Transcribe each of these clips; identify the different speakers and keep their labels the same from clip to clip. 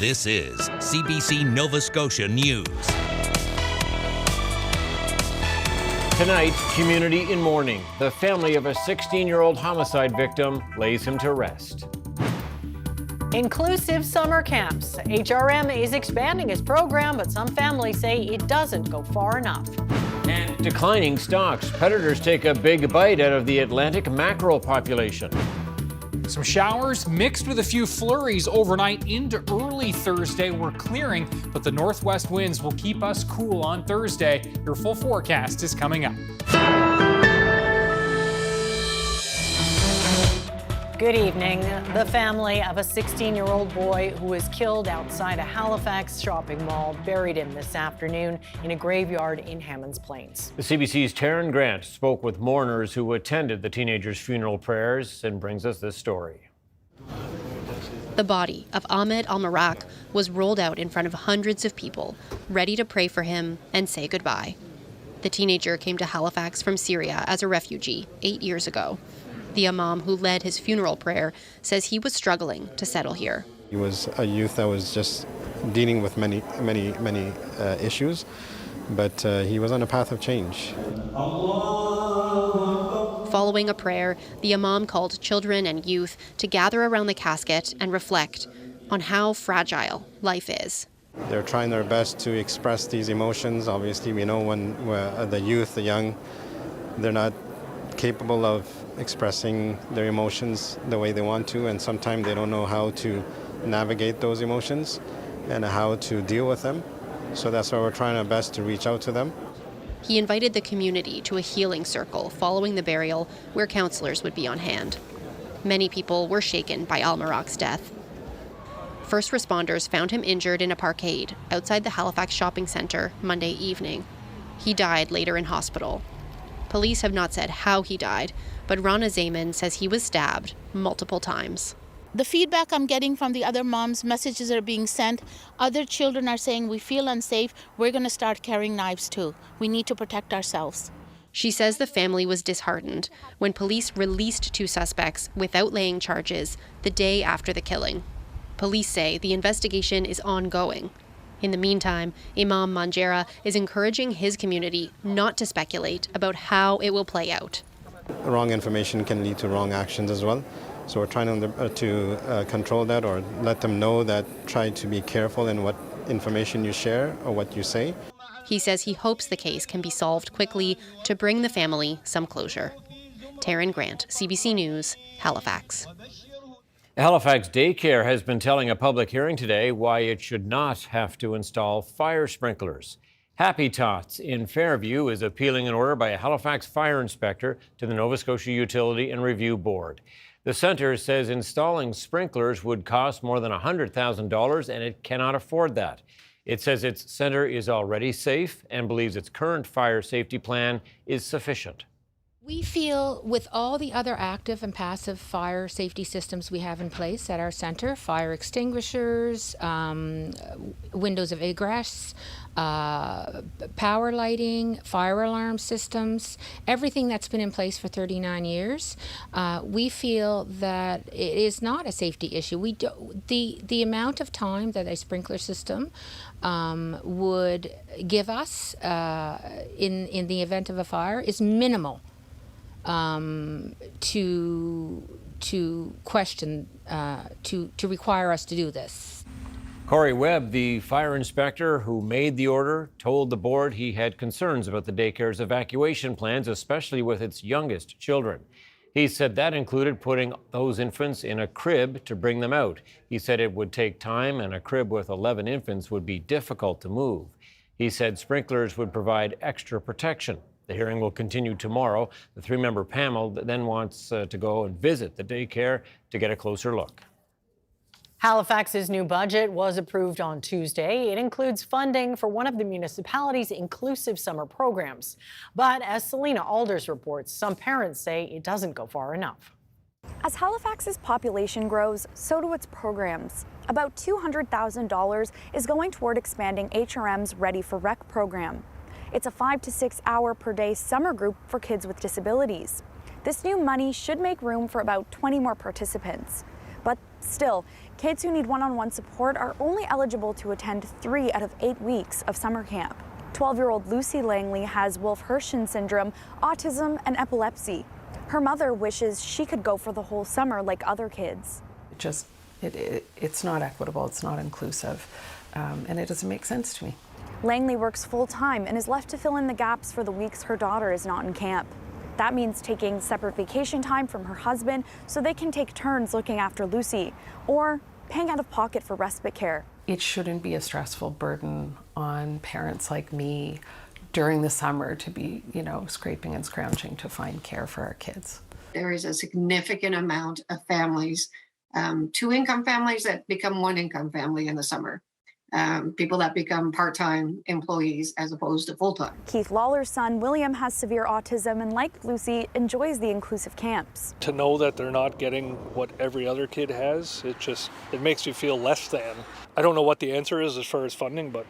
Speaker 1: This is CBC Nova Scotia News.
Speaker 2: Tonight, community in mourning. The family of a 16-year-old homicide victim lays him to rest.
Speaker 3: Inclusive summer camps. HRM is expanding its program, but some families say it doesn't go far enough.
Speaker 2: And declining stocks. Predators take a big bite out of the Atlantic mackerel population.
Speaker 4: Some showers mixed with a few flurries overnight into early Thursday. We're clearing, but the northwest winds will keep us cool on Thursday. Your full forecast is coming up.
Speaker 3: Good evening. The family of a 16-year-old boy who was killed outside a Halifax shopping mall buried him this afternoon in a graveyard in Hammonds Plains.
Speaker 2: The CBC's Taryn Grant spoke with mourners who attended the teenager's funeral prayers and brings us this story.
Speaker 5: The body of Ahmed Al-Marak was rolled out in front of hundreds of people, ready to pray for him and say goodbye. The teenager came to Halifax from Syria as a refugee 8 years ago. The imam who led his funeral prayer says he was struggling to settle here.
Speaker 6: He was a youth that was just dealing with many issues, but he was on a path of change.
Speaker 5: Following a prayer, the imam called children and youth to gather around the casket and reflect on how fragile life is.
Speaker 6: They're trying their best to express these emotions. Obviously, we know when the youth, the young, they're not capable of expressing their emotions the way they want to, and sometimes they don't know how to navigate those emotions and how to deal with them. So that's why we're trying our best to reach out to them.
Speaker 5: He invited the community to a healing circle following the burial where counselors would be on hand. Many people were shaken by Al-Marak's death. First responders found him injured in a parkade outside the Halifax shopping centre Monday evening. He died later in hospital. Police have not said how he died, but Rana Zayman says he was stabbed multiple times.
Speaker 7: The feedback I'm getting from the other moms, messages are being sent. Other children are saying, we feel unsafe. We're going to start carrying knives too. We need to protect ourselves.
Speaker 5: She says the family was disheartened when police released 2 suspects without laying charges the day after the killing. Police say the investigation is ongoing. In the meantime, Imam Manjera is encouraging his community not to speculate about how it will play out.
Speaker 6: Wrong information can lead to wrong actions as well. So we're trying to control that, or let them know that try to be careful in what information you share or what you say.
Speaker 5: He says he hopes the case can be solved quickly to bring the family some closure. Taryn Grant, CBC News, Halifax.
Speaker 2: Halifax Daycare has been telling a public hearing today why it should not have to install fire sprinklers. Happy Tots in Fairview is appealing an order by a Halifax fire inspector to the Nova Scotia Utility and Review Board. The centre says installing sprinklers would cost more than $100,000 and it cannot afford that. It says its centre is already safe and believes its current fire safety plan is sufficient.
Speaker 8: We feel with all the other active and passive fire safety systems we have in place at our centre, fire extinguishers, windows of egress, power lighting, fire alarm systems, everything that's been in place for 39 years, we feel that it is not a safety issue. The amount of time that a sprinkler system would give us in the event of a fire is minimal. To question, to require us to do this.
Speaker 2: Corey Webb, the fire inspector who made the order, told the board he had concerns about the daycare's evacuation plans, especially with its youngest children. He said that included putting those infants in a crib to bring them out. He said it would take time and a crib with 11 infants would be difficult to move. He said sprinklers would provide extra protection. The hearing will continue tomorrow. The 3-member panel then wants to go and visit the daycare to get a closer look.
Speaker 3: Halifax's new budget was approved on Tuesday. It includes funding for one of the municipality's inclusive summer programs. But as Selena Alders reports, some parents say it doesn't go far enough.
Speaker 9: As Halifax's population grows, so do its programs. About $200,000 is going toward expanding HRM's Ready for Rec program. It's a 5 to 6 hour per day summer group for kids with disabilities. This new money should make room for about 20 more participants. But Still, kids who need one-on-one support are only eligible to attend 3 out of 8 weeks of summer camp. 12-year-old Lucy Langley has Wolf-Hirschhorn syndrome, autism, and epilepsy. Her mother wishes she could go for the whole summer like other kids.
Speaker 10: It's not equitable, it's not inclusive, and it doesn't make sense to me.
Speaker 9: Langley works full-time and is left to fill in the gaps for the weeks her daughter is not in camp. That means taking separate vacation time from her husband so they can take turns looking after Lucy, or paying out of pocket for respite care.
Speaker 10: It shouldn't be a stressful burden on parents like me during the summer to be, scraping and scrounging to find care for our kids.
Speaker 11: There is a significant amount of families, 2-income families that become 1-income family in the summer. People that become part-time employees as opposed to full-time.
Speaker 9: Keith Lawler's son, William, has severe autism and, like Lucy, enjoys the inclusive camps.
Speaker 12: To know that they're not getting what every other kid has, it makes me feel less than. I don't know what the answer is as far as funding, but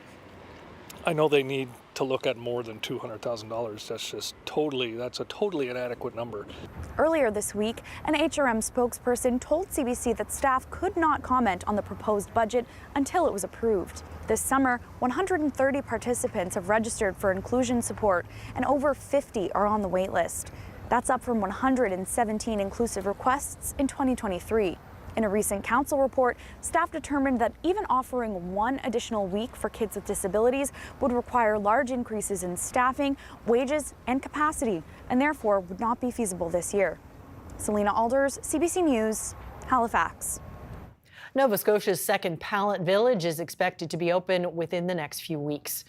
Speaker 12: I know they need to look at more than $200,000. That's a totally inadequate number.
Speaker 9: Earlier this week, an HRM spokesperson told CBC that staff could not comment on the proposed budget until it was approved. This summer, 130 participants have registered for inclusion support, and over 50 are on the wait list. That's up from 117 inclusive requests in 2023. In a recent council report, staff determined that even offering 1 additional week for kids with disabilities would require large increases in staffing, wages, and capacity, and therefore would not be feasible this year. Selena Alders, CBC News, Halifax.
Speaker 3: Nova Scotia's second pallet village is expected to be open within the next few weeks.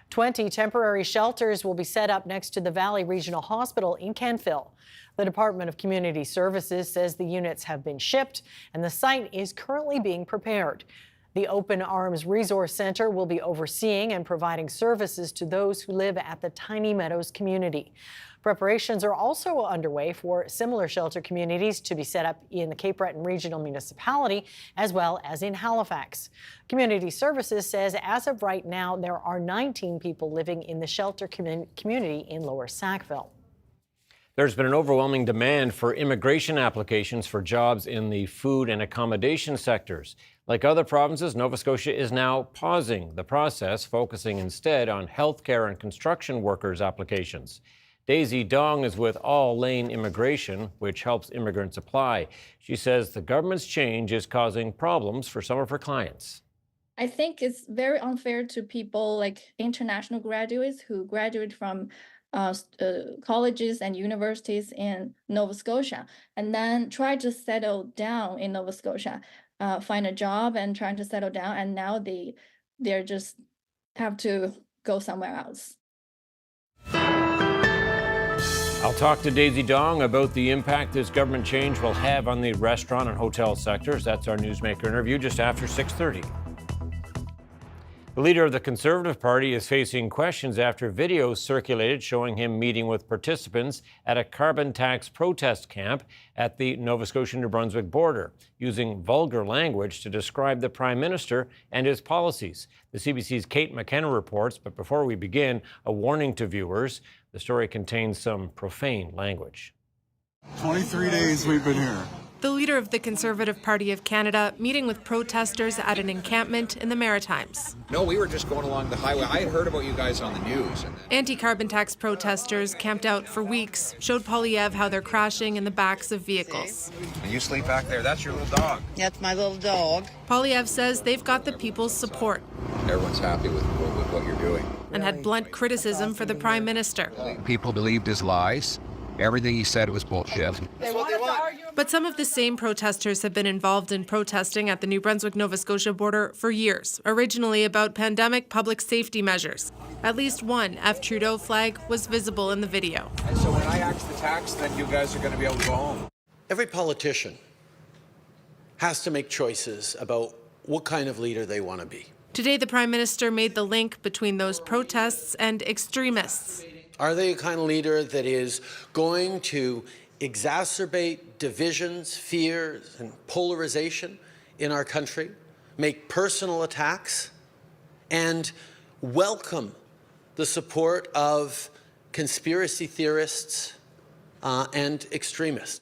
Speaker 3: 20 temporary shelters will be set up next to the Valley Regional Hospital in Canfield. The Department of Community Services says the units have been shipped and the site is currently being prepared. The Open Arms Resource Center will be overseeing and providing services to those who live at the Tiny Meadows community. Preparations are also underway for similar shelter communities to be set up in the Cape Breton Regional Municipality as well as in Halifax. Community Services says as of right now, there are 19 people living in the shelter community in Lower Sackville.
Speaker 2: There's been an overwhelming demand for immigration applications for jobs in the food and accommodation sectors. Like other provinces, Nova Scotia is now pausing the process, focusing instead on healthcare and construction workers' applications. Daisy Dong is with All Lane Immigration, which helps immigrants apply. She says the government's change is causing problems for some of her clients.
Speaker 13: I think it's very unfair to people like international graduates who graduate from colleges and universities in Nova Scotia and then try to settle down in Nova Scotia, find a job and trying to settle down, and now they're just have to go somewhere else.
Speaker 2: I'll talk to Daisy Dong about the impact this government change will have on the restaurant and hotel sectors. That's our Newsmaker interview just after 6:30. The leader of the Conservative Party is facing questions after videos circulated showing him meeting with participants at a carbon tax protest camp at the Nova Scotia-New Brunswick border, using vulgar language to describe the Prime Minister and his policies. The CBC's Kate McKenna reports, but before we begin, a warning to viewers. The story contains some profane language.
Speaker 14: 23 days we've been here.
Speaker 15: The leader of the Conservative Party of Canada meeting with protesters at an encampment in the Maritimes.
Speaker 16: No, we were just going along the highway. I had heard about you guys on the news.
Speaker 15: Anti-carbon tax protesters camped out for weeks showed Polyev how they're crashing in the backs of vehicles.
Speaker 16: And you sleep back there. That's your little dog.
Speaker 17: That's my little dog.
Speaker 15: Polyev says they've got the people's support.
Speaker 16: Everyone's happy with what you're doing.
Speaker 15: And had blunt criticism for the Prime Minister.
Speaker 16: People believed his lies. Everything he said was bullshit.
Speaker 15: But some of the same protesters have been involved in protesting at the New Brunswick-Nova Scotia border for years, originally about pandemic public safety measures. At least one F. Trudeau flag was visible in the video.
Speaker 16: And so when I axe the tax, then you guys are going to be able to go home.
Speaker 18: Every politician has to make choices about what kind of leader they want to be.
Speaker 15: Today, the Prime Minister made the link between those protests and extremists.
Speaker 18: Are they a kind of leader that is going to exacerbate divisions, fears, and polarization in our country, make personal attacks, and welcome the support of conspiracy theorists and extremists?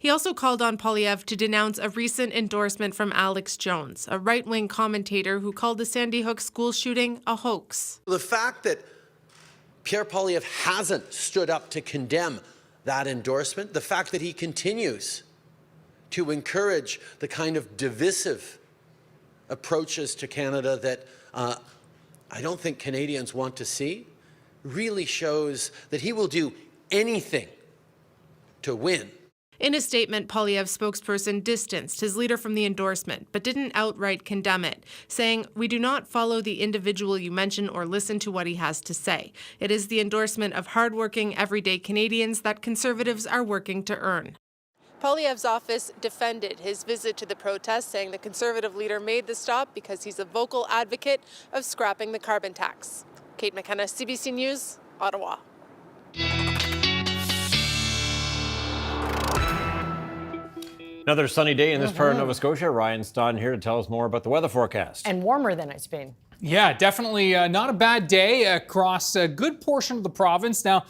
Speaker 15: He also called on Poilievre to denounce a recent endorsement from Alex Jones, a right-wing commentator who called the Sandy Hook school shooting a hoax.
Speaker 18: The fact that Pierre Poilievre hasn't stood up to condemn that endorsement, the fact that he continues to encourage the kind of divisive approaches to Canada that I don't think Canadians want to see, really shows that he will do anything to win.
Speaker 15: In a statement, Poilievre's spokesperson distanced his leader from the endorsement, but didn't outright condemn it, saying, "We do not follow the individual you mention or listen to what he has to say. It is the endorsement of hardworking, everyday Canadians that Conservatives are working to earn." Poilievre's office defended his visit to the protest, saying the Conservative leader made the stop because he's a vocal advocate of scrapping the carbon tax. Kate McKenna, CBC News, Ottawa.
Speaker 2: Another sunny day in this part of Nova Scotia. Ryan Snoddon here to tell us more about the weather forecast.
Speaker 3: And warmer than it's been.
Speaker 4: Yeah, definitely not a bad day across a good portion of the province. Now,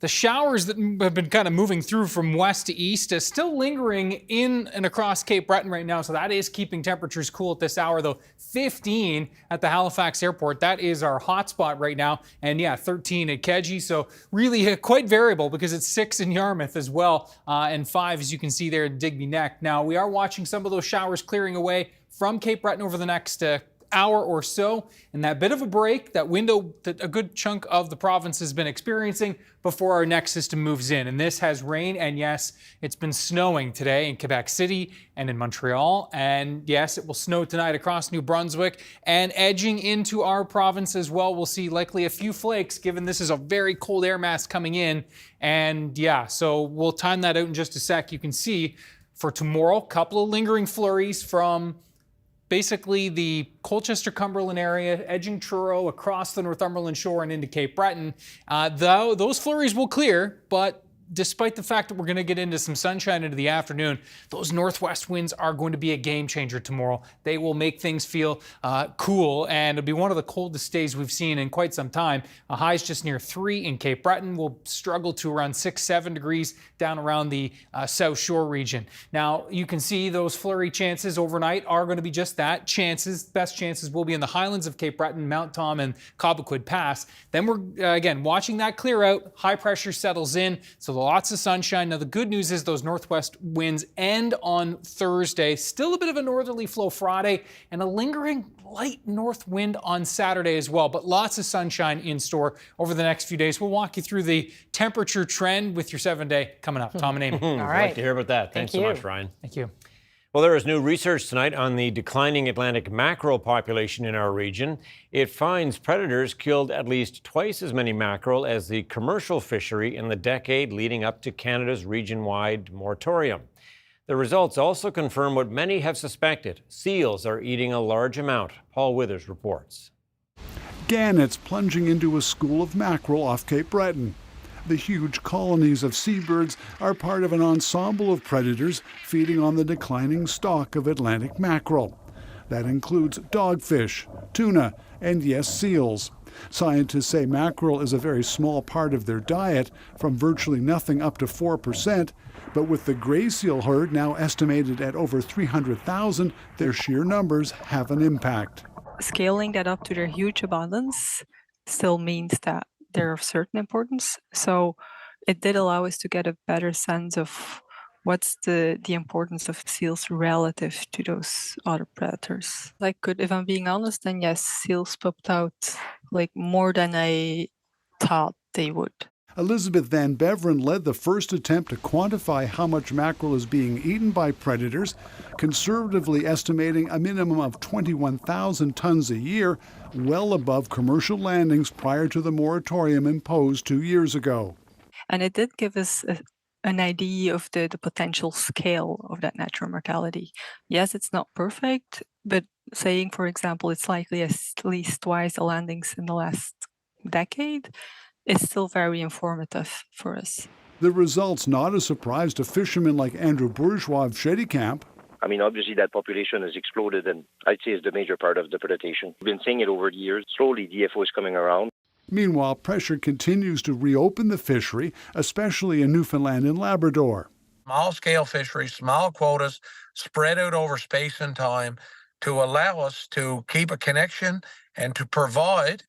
Speaker 4: the showers that have been kind of moving through from west to east are still lingering in and across Cape Breton right now. So that is keeping temperatures cool at this hour, though. 15 at the Halifax airport. That is our hot spot right now. And yeah, 13 at Keji. So really quite variable because it's 6 in Yarmouth as well. And 5, as you can see there, in Digby Neck. Now, we are watching some of those showers clearing away from Cape Breton over the next hour or so, and that bit of a break, that window that a good chunk of the province has been experiencing before our next system moves in. And this has rain, and yes, it's been snowing today in Quebec City and in Montreal, and yes, it will snow tonight across New Brunswick and edging into our province as well. We'll see likely a few flakes, given this is a very cold air mass coming in. And yeah, so we'll time that out in just a sec. You can see for tomorrow, a couple of lingering flurries from basically the Colchester-Cumberland area, edging Truro, across the Northumberland shore and into Cape Breton. Though those flurries will clear, but despite the fact that we're going to get into some sunshine into the afternoon, those northwest winds are going to be a game changer tomorrow. They will make things feel cool, and it'll be one of the coldest days we've seen in quite some time. Highs just near 3 in Cape Breton. We'll struggle to around 6-7 degrees down around the South Shore region. Now, you can see those flurry chances overnight are going to be just that, chances. Best chances will be in the highlands of Cape Breton, Mount Tom, and Cobequid Pass. Then we're, again, watching that clear out. High pressure settles in, so lots of sunshine. Now, the good news is those northwest winds end on Thursday. Still a bit of a northerly flow Friday and a lingering light north wind on Saturday as well, but lots of sunshine in store over the next few days. We'll walk you through the temperature trend with your 7-day coming up. Tom and Amy.
Speaker 2: All right. I'd like to hear about that. Thanks so much, Ryan.
Speaker 4: Thank you.
Speaker 2: Well, there is new research tonight on the declining Atlantic mackerel population in our region. It finds predators killed at least twice as many mackerel as the commercial fishery in the decade leading up to Canada's region-wide moratorium. The results also confirm what many have suspected. Seals are eating a large amount. Paul Withers reports.
Speaker 17: Gannets plunging into a school of mackerel off Cape Breton. The huge colonies of seabirds are part of an ensemble of predators feeding on the declining stock of Atlantic mackerel. That includes dogfish, tuna, and yes, seals. Scientists say mackerel is a very small part of their diet, from virtually nothing up to 4%, but with the gray seal herd now estimated at over 300,000, their sheer numbers have an impact.
Speaker 19: Scaling that up to their huge abundance still means that they're of certain importance. So it did allow us to get a better sense of what's the importance of seals relative to those other predators. If I'm being honest, then yes, seals popped out more than I thought they would.
Speaker 17: Elizabeth Van Beveren led the first attempt to quantify how much mackerel is being eaten by predators, conservatively estimating a minimum of 21,000 tons a year, well above commercial landings prior to the moratorium imposed 2 years ago.
Speaker 19: And it did give us an idea of the potential scale of that natural mortality. Yes, it's not perfect, but saying, for example, it's likely at least twice the landings in the last decade, it's still very informative for us.
Speaker 17: The result's not a surprise to fishermen like Andrew Bourgeois of Sheddycamp.
Speaker 20: I mean, obviously that population has exploded, and I'd say is the major part of the predation. We've been seeing it over the years. Slowly, DFO is coming around.
Speaker 17: Meanwhile, pressure continues to reopen the fishery, especially in Newfoundland and Labrador.
Speaker 21: Small-scale fisheries, small quotas, spread out over space and time to allow us to keep a connection and to provide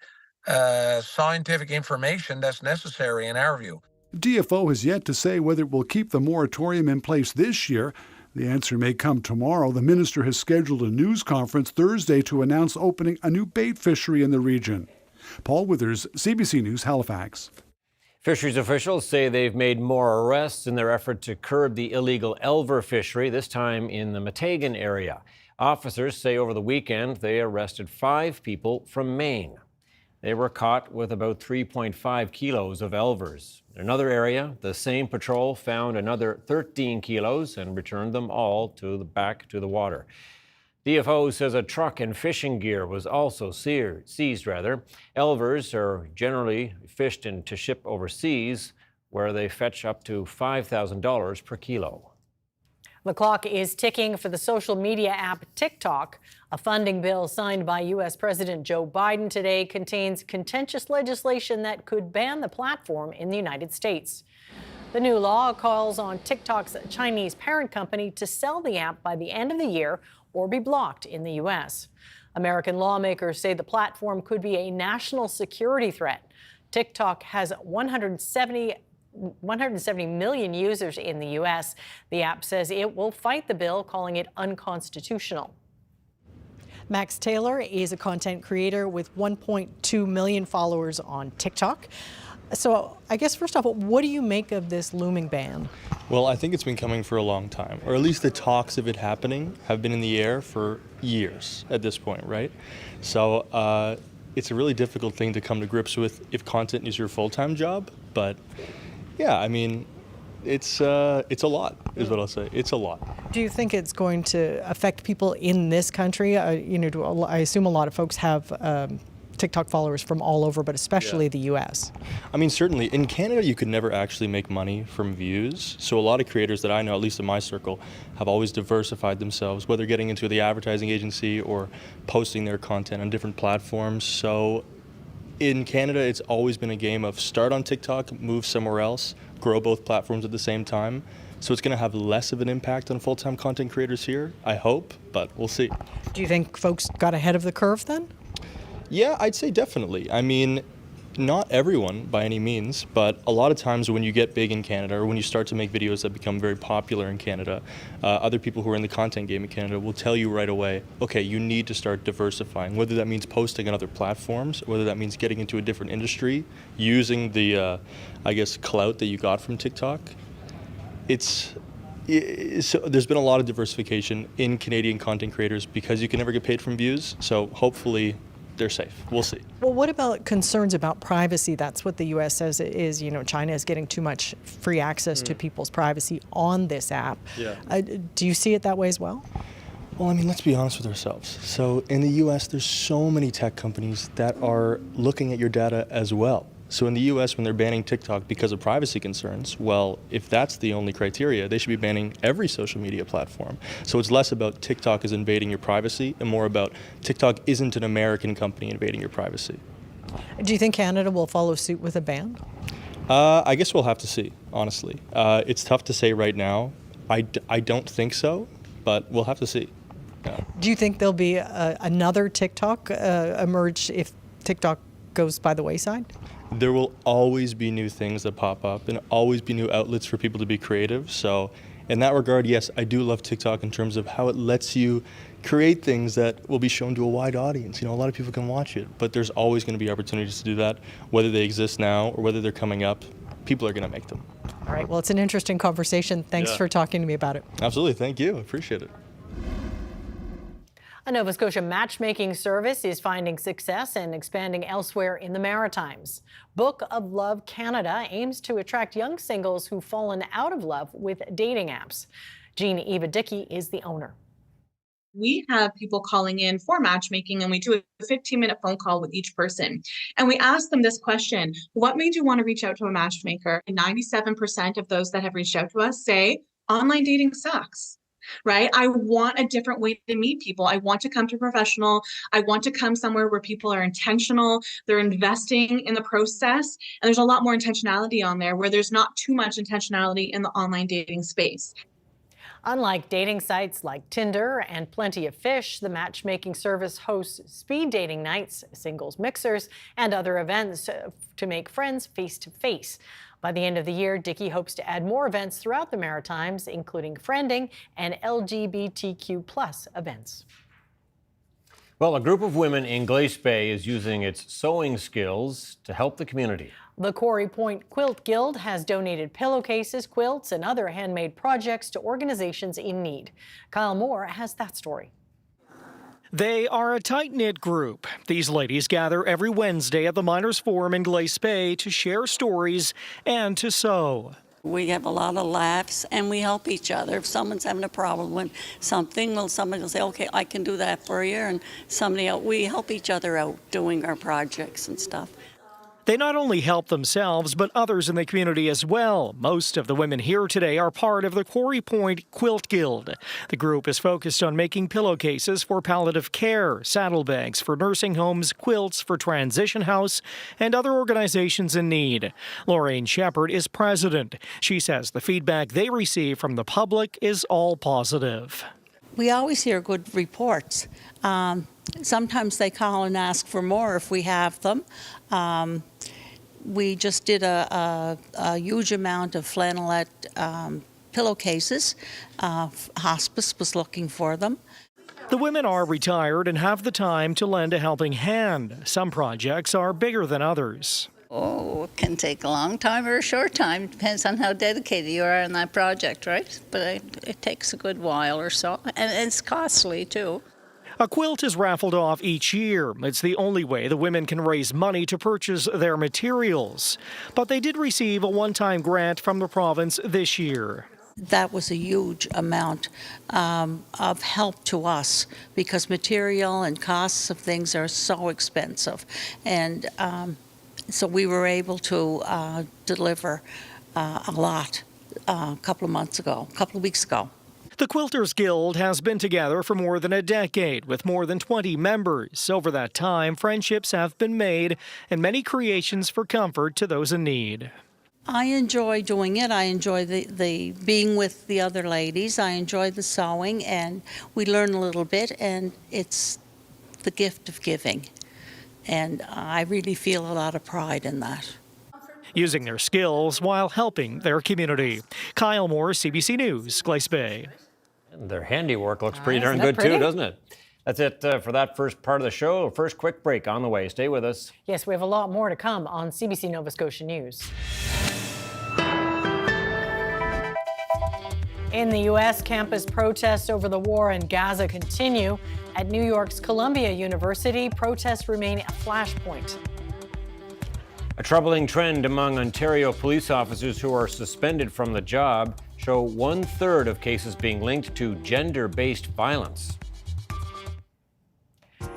Speaker 21: scientific information that's necessary in our view.
Speaker 17: DFO has yet to say whether it will keep the moratorium in place this year. The answer may come tomorrow. The minister has scheduled a news conference Thursday to announce opening a new bait fishery in the region. Paul Withers, CBC News, Halifax.
Speaker 2: Fisheries officials say they've made more arrests in their effort to curb the illegal elver fishery, this time in the Mackerel area. Officers say over the weekend they arrested 5 people from Maine. They were caught with about 3.5 kilos of elvers. In another area, the same patrol found another 13 kilos and returned them all back to the water. DFO says a truck and fishing gear was also seized. Elvers are generally fished to ship overseas, where they fetch up to $5,000 per kilo.
Speaker 3: The clock is ticking for the social media app TikTok. A funding bill signed by U.S. President Joe Biden today contains contentious legislation that could ban the platform in the United States. The new law calls on TikTok's Chinese parent company to sell the app by the end of the year or be blocked in the U.S. American lawmakers say the platform could be a national security threat. TikTok has 170 million users in the U.S. The app says it will fight the bill, calling it unconstitutional. Max Taylor is a content creator with 1.2 million followers on TikTok. So I guess first off, what do you make of this looming ban?
Speaker 22: Well, I think it's been coming for a long time, or at least the talks of it happening have been in the air for years at this point, right? So it's a really difficult thing to come to grips with if content is your full-time job, but yeah, I mean, it's a lot, is what I'll say. It's a lot.
Speaker 3: Do you think it's going to affect people in this country? I assume a lot of folks have TikTok followers from all over, but especially the U.S.
Speaker 22: I mean, certainly. In Canada, you could never actually make money from views. So a lot of creators that I know, at least in my circle, have always diversified themselves, whether getting into the advertising agency or posting their content on different platforms. So in Canada, it's always been a game of start on TikTok, move somewhere else, grow both platforms at the same time. So it's going to have less of an impact on full-time content creators here, I hope, but we'll see.
Speaker 3: Do you think folks got ahead of the curve then?
Speaker 22: Yeah, I'd say definitely. I mean, not everyone by any means, but a lot of times when you get big in Canada or when you start to make videos that become very popular in Canada, other people who are in the content game in Canada will tell you right away, okay, you need to start diversifying, whether that means posting on other platforms, whether that means getting into a different industry, using the, clout that you got from TikTok. So there's been a lot of diversification in Canadian content creators because you can never get paid from views, so hopefully they're safe. We'll see.
Speaker 3: Well, what about concerns about privacy? That's what the U.S. says is, China is getting too much free access to people's privacy on this app.
Speaker 22: Yeah.
Speaker 3: Do you see it that way as well?
Speaker 22: Well, I mean, let's be honest with ourselves. So in the U.S., there's so many tech companies that are looking at your data as well. So in the U.S., when they're banning TikTok because of privacy concerns, well, if that's the only criteria, they should be banning every social media platform. So it's less about TikTok is invading your privacy and more about TikTok isn't an American company invading your privacy.
Speaker 3: Do you think Canada will follow suit with a ban?
Speaker 22: I guess we'll have to see, honestly. It's tough to say right now. I don't think so, but we'll have to see. Yeah.
Speaker 3: Do you think there'll be another TikTok emerge if TikTok goes by the wayside?
Speaker 22: There will always be new things that pop up and always be new outlets for people to be creative. So in that regard, yes, I do love TikTok in terms of how it lets you create things that will be shown to a wide audience. A lot of people can watch it, but there's always going to be opportunities to do that, whether they exist now or whether they're coming up. People are going to make them.
Speaker 3: All right. Well, it's an interesting conversation. Thanks for talking to me about it.
Speaker 22: Absolutely. Thank you. I appreciate it.
Speaker 3: A Nova Scotia matchmaking service is finding success and expanding elsewhere in the Maritimes. Book of Love Canada aims to attract young singles who've fallen out of love with dating apps. Jean Eva Dickey is the owner.
Speaker 23: We have people calling in for matchmaking, and we do a 15-minute phone call with each person. And we ask them this question: what made you want to reach out to a matchmaker? And 97% of those that have reached out to us say online dating sucks. right? I want a different way to meet people. I want to come to a professional. I want to come somewhere where people are intentional, they're investing in the process, and there's a lot more intentionality on there where there's not too much intentionality in the online dating space.
Speaker 3: Unlike dating sites like Tinder and Plenty of Fish, the matchmaking service hosts speed dating nights, singles mixers, and other events to make friends face-to-face. By the end of the year, Dickey hopes to add more events throughout the Maritimes, including friending and LGBTQ+ events.
Speaker 2: Well, a group of women in Glace Bay is using its sewing skills to help the community.
Speaker 3: The Quarry Point Quilt Guild has donated pillowcases, quilts, and other handmade projects to organizations in need. Kyle Moore has that story.
Speaker 1: They are a tight-knit group. These ladies gather every Wednesday at the Miners Forum in Glace Bay to share stories and to sew.
Speaker 6: We have a lot of laughs and we help each other. If someone's having a problem with something, well, somebody will say, okay, I can do that for you. And somebody else, we help each other out doing our projects and stuff.
Speaker 1: They not only help themselves, but others in the community as well. Most of the women here today are part of the Quarry Point Quilt Guild. The group is focused on making pillowcases for palliative care, saddlebags for nursing homes, quilts for Transition House, and other organizations in need. Lorraine Shepard is president. She says the feedback they receive from the public is all positive.
Speaker 6: We always hear good reports. Sometimes they call and ask for more if we have them. We just did a huge amount of flannelette pillowcases. Hospice was looking for them.
Speaker 1: The women are retired and have the time to lend a helping hand. Some projects are bigger than others.
Speaker 7: Oh, it can take a long time or a short time. Depends on how dedicated you are on that project, right? But it takes a good while or so, and it's costly too.
Speaker 1: A quilt is raffled off each year. It's the only way the women can raise money to purchase their materials. But they did receive a one-time grant from the province this year.
Speaker 6: That was a huge amount of help to us because material and costs of things are so expensive. And so we were able to deliver a lot a couple of weeks ago.
Speaker 1: The Quilters Guild has been together for more than a decade with more than 20 members. Over that time, friendships have been made and many creations for comfort to those in need.
Speaker 6: I enjoy doing it. I enjoy the being with the other ladies. I enjoy the sewing, and we learn a little bit, and it's the gift of giving. And I really feel a lot of pride in that.
Speaker 1: Using their skills while helping their community. Kyle Moore, CBC News, Glace Bay.
Speaker 2: And their handiwork looks pretty darn
Speaker 3: Isn't that
Speaker 2: good too,
Speaker 3: pretty?
Speaker 2: doesn't it? That's it for that first part of the show. First quick break on the way. Stay with us.
Speaker 3: Yes, we have a lot more to come on CBC Nova Scotia News. In the U.S., campus protests over the war in Gaza continue. At New York's Columbia University, protests remain a flashpoint.
Speaker 2: A troubling trend among Ontario police officers who are suspended from the job show 1/3 of cases being linked to gender-based violence.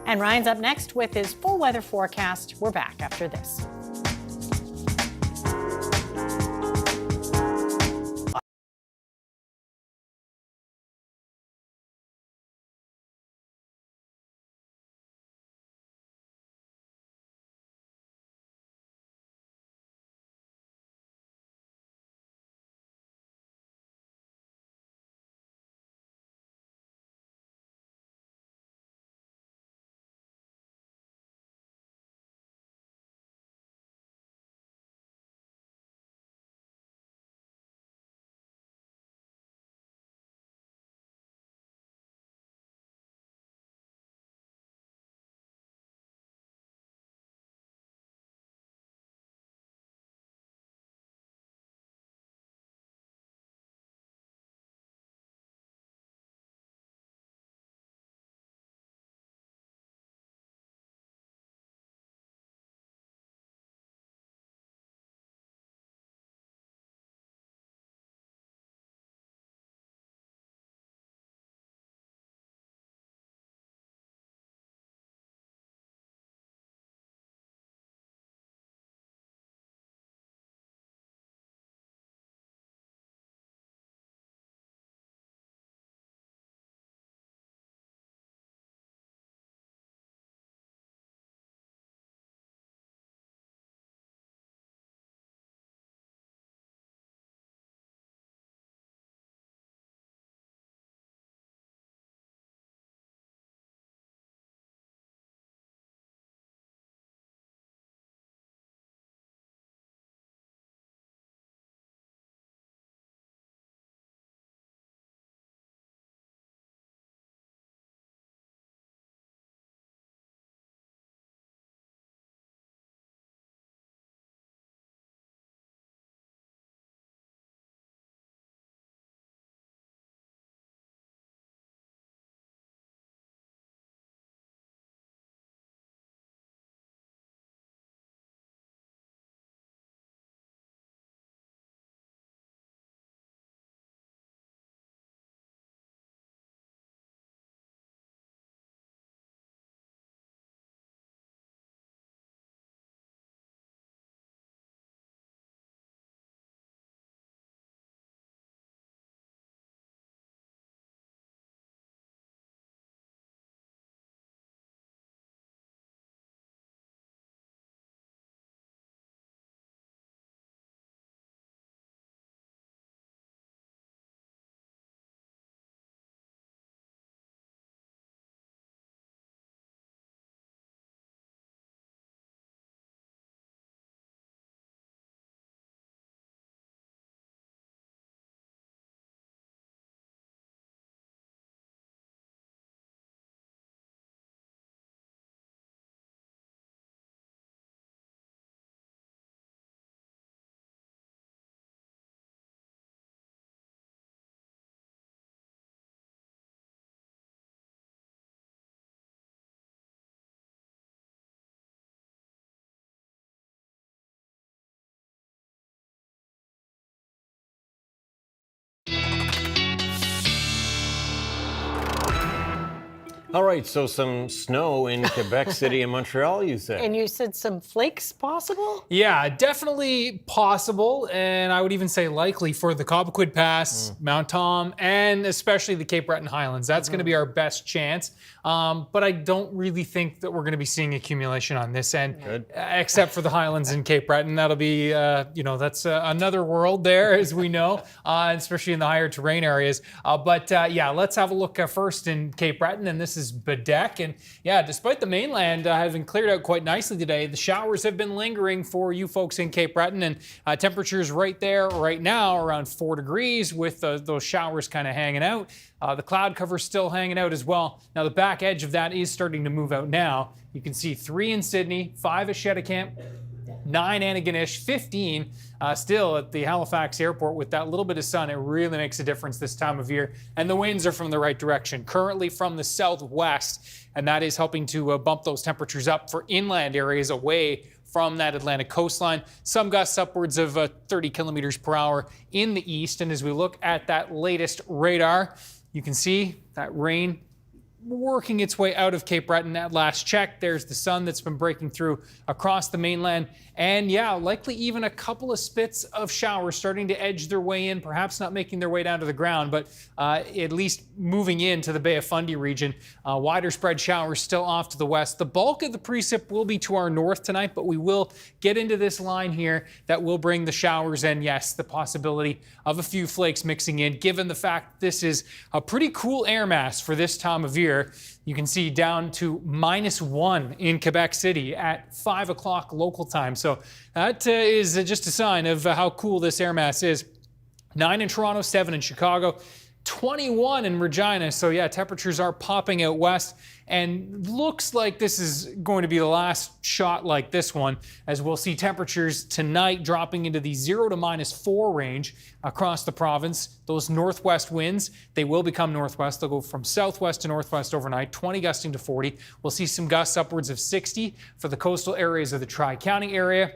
Speaker 3: And Ryan's up next with his full weather forecast. We're back after this.
Speaker 2: All right, so some snow in Quebec City and Montreal, you said.
Speaker 3: And you said some flakes possible?
Speaker 4: Yeah, definitely possible, and I would even say likely for the Cobequid Pass, Mount Tom, and especially the Cape Breton Highlands. That's going to be our best chance. But I don't really think that we're going to be seeing accumulation on this end, except for the Highlands and Cape Breton. That'll be, that's another world there, as we know, especially in the higher terrain areas. But let's have a look first in Cape Breton, and this is Bedeque. And yeah, despite the mainland having cleared out quite nicely today, the showers have been lingering for you folks in Cape Breton, and temperatures right there right now around 4 degrees with those showers kind of hanging out. The cloud cover still hanging out as well. Now the back edge of that is starting to move out now. You can see 3 in Sydney, 5 at Cheticamp, 9 Antigonish, 15 still at the Halifax airport. With that little bit of sun, it really makes a difference this time of year. And the winds are from the right direction, currently from the southwest, and that is helping to bump those temperatures up for inland areas away from that Atlantic coastline. Some gusts upwards of 30 kilometers per hour in the east. And as we look at that latest radar, you can see that rain working its way out of Cape Breton at last check. There's the sun that's been breaking through across the mainland. And yeah, likely even a couple of spits of showers starting to edge their way in, perhaps not making their way down to the ground, but at least moving into the Bay of Fundy region. Wider spread showers still off to the west. The bulk of the precip will be to our north tonight, but we will get into this line here that will bring the showers and yes, the possibility of a few flakes mixing in, given the fact this is a pretty cool air mass for this time of year. You can see down to -1 in Quebec City at 5 o'clock local time. So that is just a sign of how cool this air mass is. 9 in Toronto, 7 in Chicago, 21 in Regina. So yeah, temperatures are popping out west, and looks like this is going to be the last shot like this one, as we'll see temperatures tonight dropping into the 0 to -4 range across the province. Those northwest winds, they will become northwest. They'll go from southwest to northwest overnight, 20 gusting to 40. We'll see some gusts upwards of 60 for the coastal areas of the Tri-County area.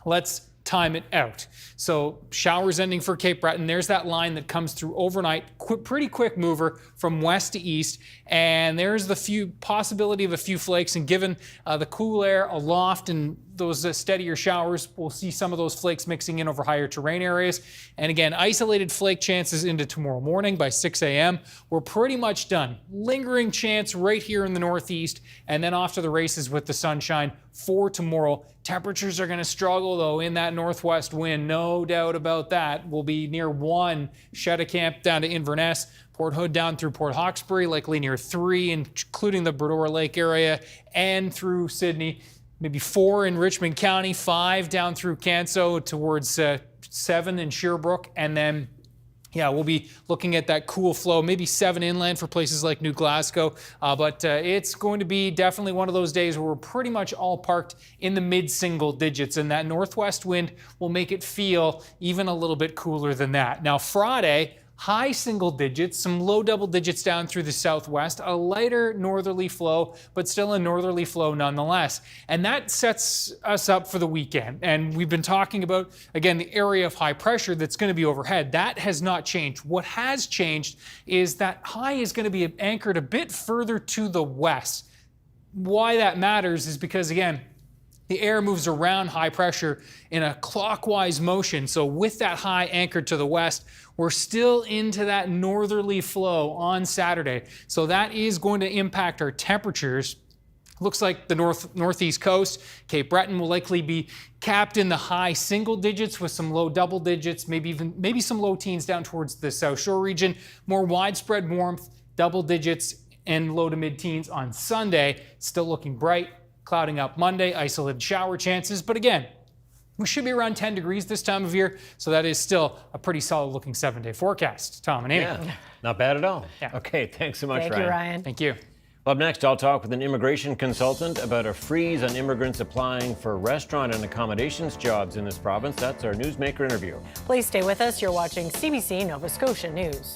Speaker 4: Let's time it out. So showers ending for Cape Breton. There's that line that comes through overnight, pretty quick mover from west to east. And there's the possibility of a few flakes. And given the cool air aloft and those steadier showers, we'll see some of those flakes mixing in over higher terrain areas. And again, isolated flake chances into tomorrow morning by 6 a.m. We're pretty much done. Lingering chance right here in the northeast, and then off to the races with the sunshine for tomorrow. Temperatures are going to struggle, though, in that northwest wind. No doubt about that. We'll be near 1, Cheticamp down to Inverness, Port Hood down through Port Hawkesbury, likely near 3, including the Bredora Lake area, and through Sydney. Maybe 4 in Richmond County, 5 down through Canso towards 7 in Sherbrooke, and then we'll be looking at that cool flow, maybe 7 inland for places like New Glasgow. But it's going to be definitely one of those days where we're pretty much all parked in the mid-single digits, and that northwest wind will make it feel even a little bit cooler than that. Now, Friday, high single digits, some low double digits down through the southwest, a lighter northerly flow, but still a northerly flow nonetheless. And that sets us up for the weekend. And we've been talking about, again, the area of high pressure that's going to be overhead. That has not changed. What has changed is that high is going to be anchored a bit further to the west. Why that matters is because, again, the air moves around high pressure in a clockwise motion. So with that high anchored to the west, we're still into that northerly flow on Saturday. So that is going to impact our temperatures. Looks like the northeast coast, Cape Breton will likely be capped in the high single digits with some low double digits, maybe some low teens down towards the South Shore region. More widespread warmth, double digits and low to mid teens on Sunday. Still looking bright. Clouding up Monday, isolated shower chances. But again, we should be around 10 degrees this time of year, so that is still a pretty solid looking 7-day forecast. Tom and Amy.
Speaker 2: Yeah, not bad at all. Yeah. Okay, thanks so much, Ryan.
Speaker 3: Thank you, Ryan.
Speaker 4: Thank you.
Speaker 2: Well, up next, I'll talk with an immigration consultant about a freeze on immigrants applying for restaurant and accommodations jobs in this province. That's our Newsmaker interview.
Speaker 3: Please stay with us. You're watching CBC Nova Scotia News.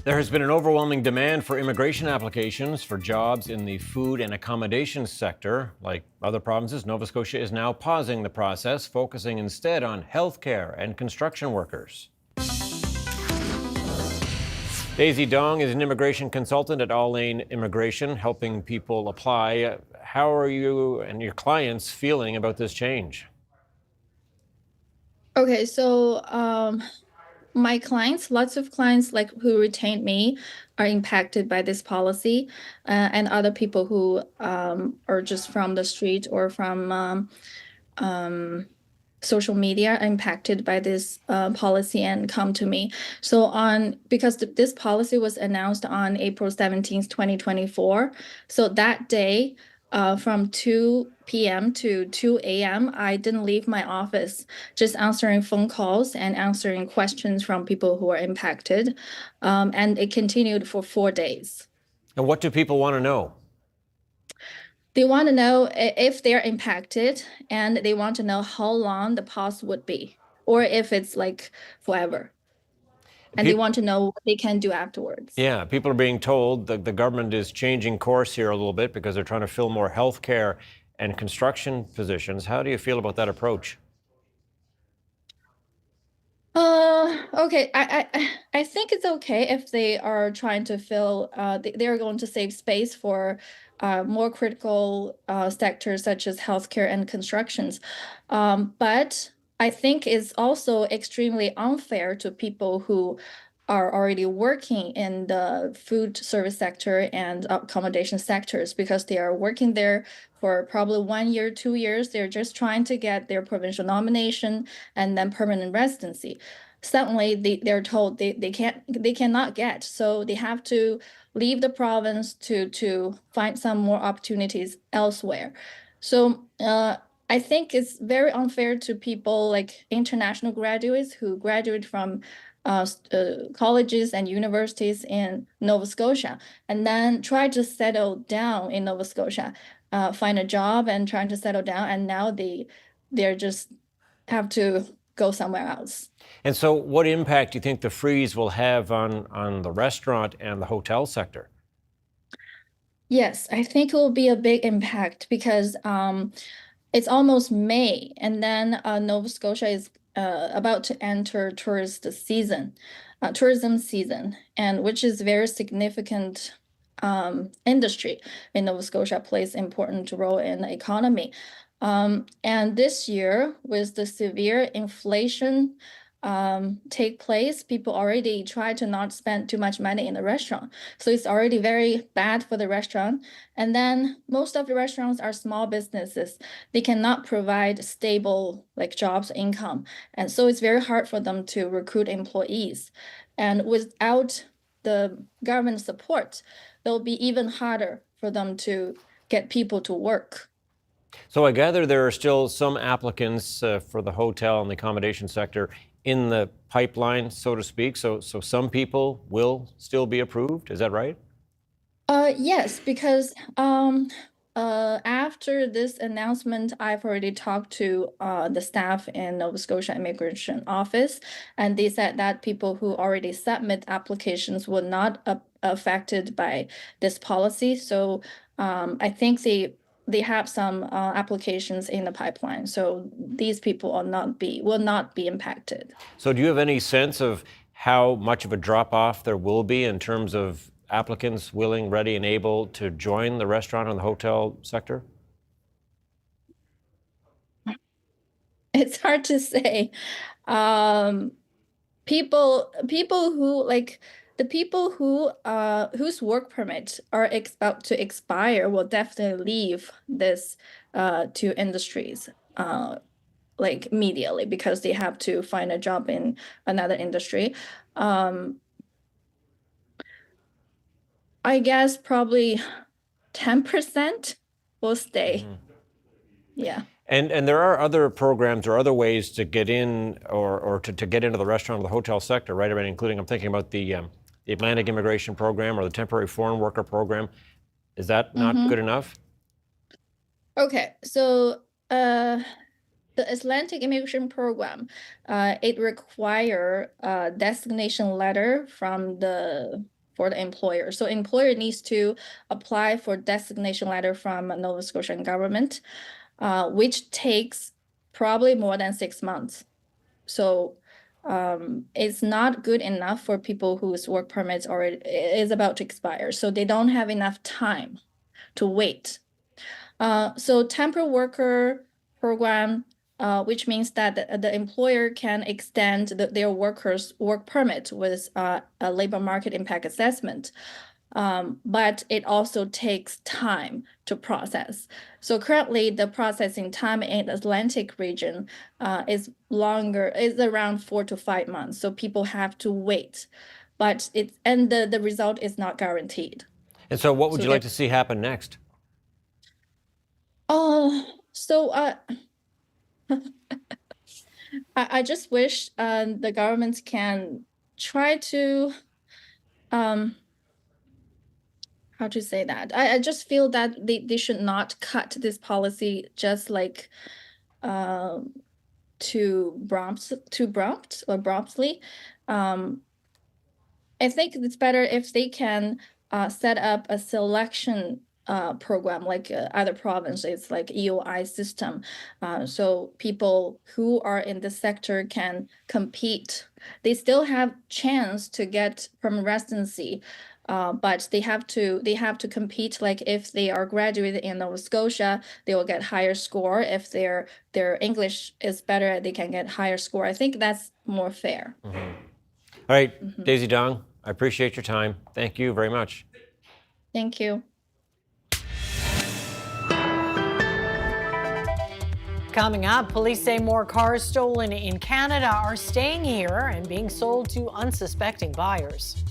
Speaker 2: There has been an overwhelming demand for immigration applications for jobs in the food and accommodation sector. Like other provinces, Nova Scotia is now pausing the process, focusing instead on healthcare and construction workers. Daisy Dong is an immigration consultant at All Lane Immigration, helping people apply. How are you and your clients feeling about this change?
Speaker 13: Okay, so my clients, lots of clients like who retained me are impacted by this policy, and other people who are just from the street or from social media are impacted by this policy and come to me. So because this policy was announced on April 17th, 2024. So that day, from 2 p.m. to 2 a.m., I didn't leave my office, just answering phone calls and answering questions from people who are impacted. And it continued for 4 days.
Speaker 2: And what do people want to know?
Speaker 13: They want to know if they're impacted, and they want to know how long the pause would be, or if it's like forever. And they want to know what they can do afterwards.
Speaker 2: Yeah, people are being told that the government is changing course here a little bit because they're trying to fill more healthcare and construction positions. How do you feel about that approach?
Speaker 13: Okay, I think it's okay if they are trying to fill, they're going to save space for more critical sectors such as healthcare and constructions. But I think it's also extremely unfair to people who are already working in the food service sector and accommodation sectors, because they are working there for probably 1 year, 2 years. They're just trying to get their provincial nomination and then permanent residency. Suddenly they're told they cannot get, so they have to leave the province to find some more opportunities elsewhere. So I think it's very unfair to people like international graduates who graduate from colleges and universities in Nova Scotia and then try to settle down in Nova Scotia, find a job and trying to settle down, and now they're just have to go somewhere else.
Speaker 2: And so what impact do you think the freeze will have on the restaurant and the hotel sector?
Speaker 13: Yes, I think it will be a big impact because it's almost May, and then Nova Scotia is about to enter tourism season, and which is very significant industry in Nova Scotia, plays important role in the economy. And this year, with the severe inflation take place, people already try to not spend too much money in the restaurant. So it's already very bad for the restaurant. And then most of the restaurants are small businesses. They cannot provide stable jobs, income. And so it's very hard for them to recruit employees. And without the government support, it'll be even harder for them to get people to work.
Speaker 2: So I gather there are still some applicants for the hotel and the accommodation sector in the pipeline, so to speak. So some people will still be approved. Is that right?
Speaker 13: Yes, because after this announcement, I've already talked to the staff in Nova Scotia Immigration Office, and they said that people who already submit applications were not affected by this policy. So I think they have some applications in the pipeline, so these people will not be impacted.
Speaker 2: So do you have any sense of how much of a drop-off there will be in terms of applicants willing, ready, and able to join the restaurant and the hotel sector?
Speaker 13: It's hard to say. People who whose work permits are about to expire will definitely leave this two industries immediately, because they have to find a job in another industry. I guess probably 10% will stay. Mm-hmm. Yeah.
Speaker 2: And there are other programs or other ways to get in or to get into the restaurant or the hotel sector, right? I mean, including, I'm thinking about the Atlantic Immigration Program or the Temporary Foreign Worker Program. Is that not good enough?
Speaker 13: Okay, so the Atlantic Immigration Program, it requires a designation letter from the for the employer. So employer needs to apply for designation letter from Nova Scotian government, which takes probably more than 6 months. So it's not good enough for people whose work permits already is about to expire. So they don't have enough time to wait. So temporary worker program, which means that the employer can extend their workers' work permit with a labor market impact assessment. But it also takes time to process. So currently the processing time in the Atlantic region is around 4 to 5 months. So people have to wait, but the result is not guaranteed.
Speaker 2: And so what would you like to see happen next?
Speaker 13: I just wish the government can try to how to say that? I just feel that they should not cut this policy just like too abruptly. I think it's better if they can set up a selection program like other provinces, like EOI system, so people who are in the sector can compete. They still have chance to get permanent residency, but they have to compete. Like if they are graduated in Nova Scotia, they will get higher score. If their English is better, they can get higher score. I think that's more fair.
Speaker 2: Mm-hmm. All right, Daisy Dong, I appreciate your time. Thank you very much.
Speaker 13: Thank you.
Speaker 3: Coming up, police say more cars stolen in Canada are staying here and being sold to unsuspecting buyers.